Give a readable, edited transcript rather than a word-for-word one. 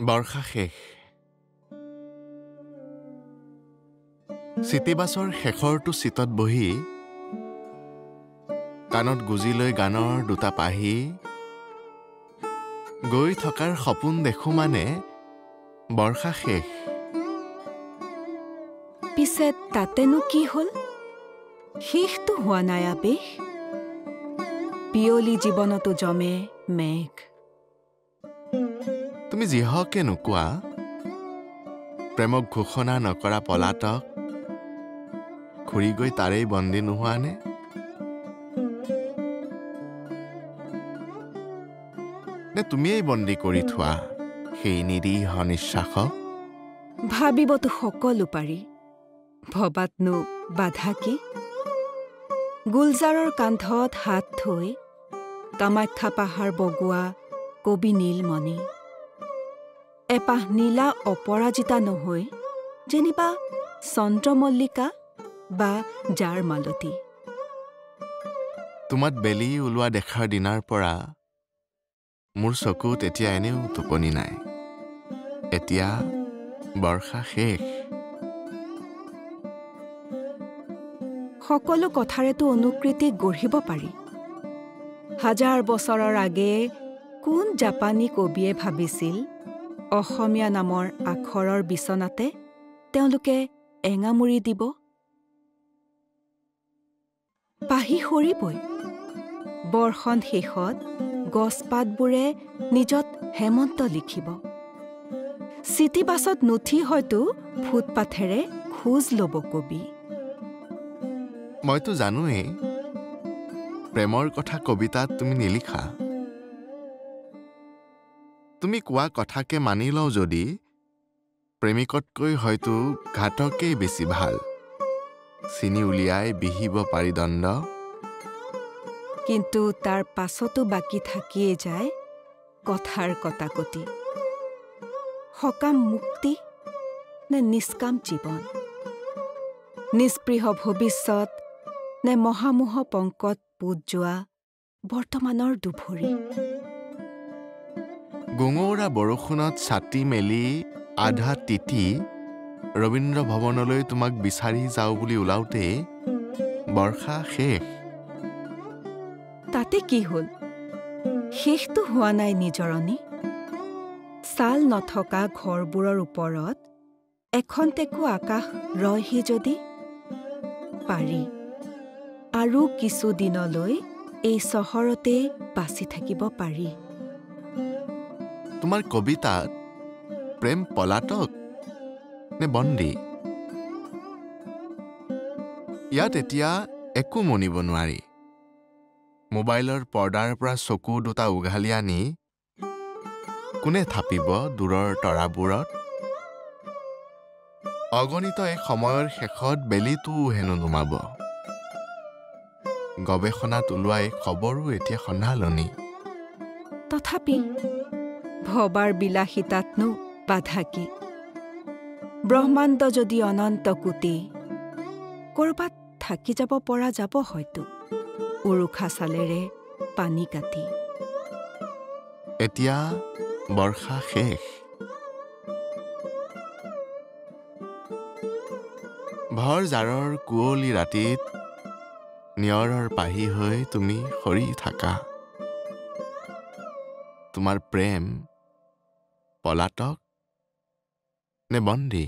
বৰ্ষা শেষ। চিটিবাছৰ শেষৰটো চিটত বহি কাণত গুজি লৈ গানৰ দুটা পাহি গৈ থকাৰ সপোন দেখো মানে বৰ্ষা শেষ। পিছে তাতেনো কি হ'ল? শেষটো হোৱা নাই আবেশ। পিয়লি জীৱনতো জমে মেঘ। তুমি যিহকে নোকোৱা প্ৰেমক ঘোষণা নকৰা পলাতক ঘূৰি গৈ তাৰেই বন্দী নোহোৱা নে? নে তুমিয়েই বন্দী কৰি থোৱা সেই নিৰীহ নিশ্বাসক? ভাবিবতো সকলো পাৰি, ভবাতনো বাধা কি? গুলজাৰৰ কান্ধত হাত থৈ কামাখ্যা পাহাৰ বগোৱা কবি নীলমণি এপাহ নীলা অপৰাজিতা নহৈ যেনিবা চন্দ্ৰমল্লিকা বা জাৰ মালতী। তোমাত বেলি ওলোৱা দেখাৰ দিনাৰ পৰা মোৰ চকুত এতিয়া এনেও টোপনি নাই। এতিয়া বৰ্ষা শেষ। সকলো কথাৰেতো অনুকৃতি গঢ়িব পাৰি। হাজাৰ বছৰৰ আগেয়ে কোন জাপানী কবিয়ে ভাবিছিল অসমীয়া নামৰ আখৰৰ বিচনাতে তেওঁলোকে এঙামুৰি দিব? পাহি সৰিবই। বৰ্ষণ শেষত গছপাতবোৰে নিজত হেমন্ত লিখিব। চিটিবাছত নুঠি হয়তো ফুটপাথেৰে খোজ ল'ব কবি। মইতো জানোৱেই প্ৰেমৰ কথা কবিতাত তুমি নিলিখা। তুমি কোৱা কথাকে মানি লওঁ যদি প্ৰেমিকতকৈ হয়তো ঘাতকেই বেছি ভাল। চিনি উলিয়াই বিহিব পাৰি দণ্ড। কিন্তু তাৰ পাছতো বাকী থাকিয়ে যায় কথাৰ কটাকটি। সকাম মুক্তি নে নিষ্কাম জীৱন? নিস্পৃহ ভৱিষ্যত নে মহামোহ পংকত পোত যোৱা বৰ্তমানৰ দুভৰি? গুঙৌৰা বৰষুণত ছাতি মেলি আধা তিতি ৰবীন্দ্ৰ ভৱনলৈ তোমাক বিচাৰি যাওঁ বুলি ওলাওঁতেই বৰ্ষা শেষ। তাতে কি হ'ল? শেষটো হোৱা নাই নিজৰণি। ছাল নথকা ঘৰবোৰৰ ওপৰত এখন্তেকো আকাশ ৰয়হি যদি? পাৰি আৰু কিছুদিনলৈ এই চহৰতে বাচি থাকিব পাৰি। তোমাৰ কবিতাত প্ৰেম পলাতক নে বন্দী? ইয়াত এতিয়া একো মনিব নোৱাৰি। মোবাইলৰ পৰ্দাৰ পৰা চকু দুটা উঘালি আনি কোনে থাপিব দূৰৰ তৰাবোৰত? অগণিত এক সময়ৰ শেষত বেলিটোও হেনো নুমাব। গৱেষণাত ওলোৱা এই খবৰো এতিয়া সন্ধালনি। তথাপি ভবাৰ বিলাসিতাতনো বাধা কি? ব্ৰহ্মাণ্ড যদি অনন্ত কোটি, ক'ৰবাত থাকি যাব পৰা যাব হয়তো উৰুষা ছালেৰে পানী কাটি। এতিয়া বৰ্ষা শেষ। ভৰ জাৰৰ কুঁৱলী ৰাতিত নিয়ৰৰ পাহি হৈ তুমি সৰি থাকা। তোমাৰ প্ৰেম পলাতক নে বন্দী?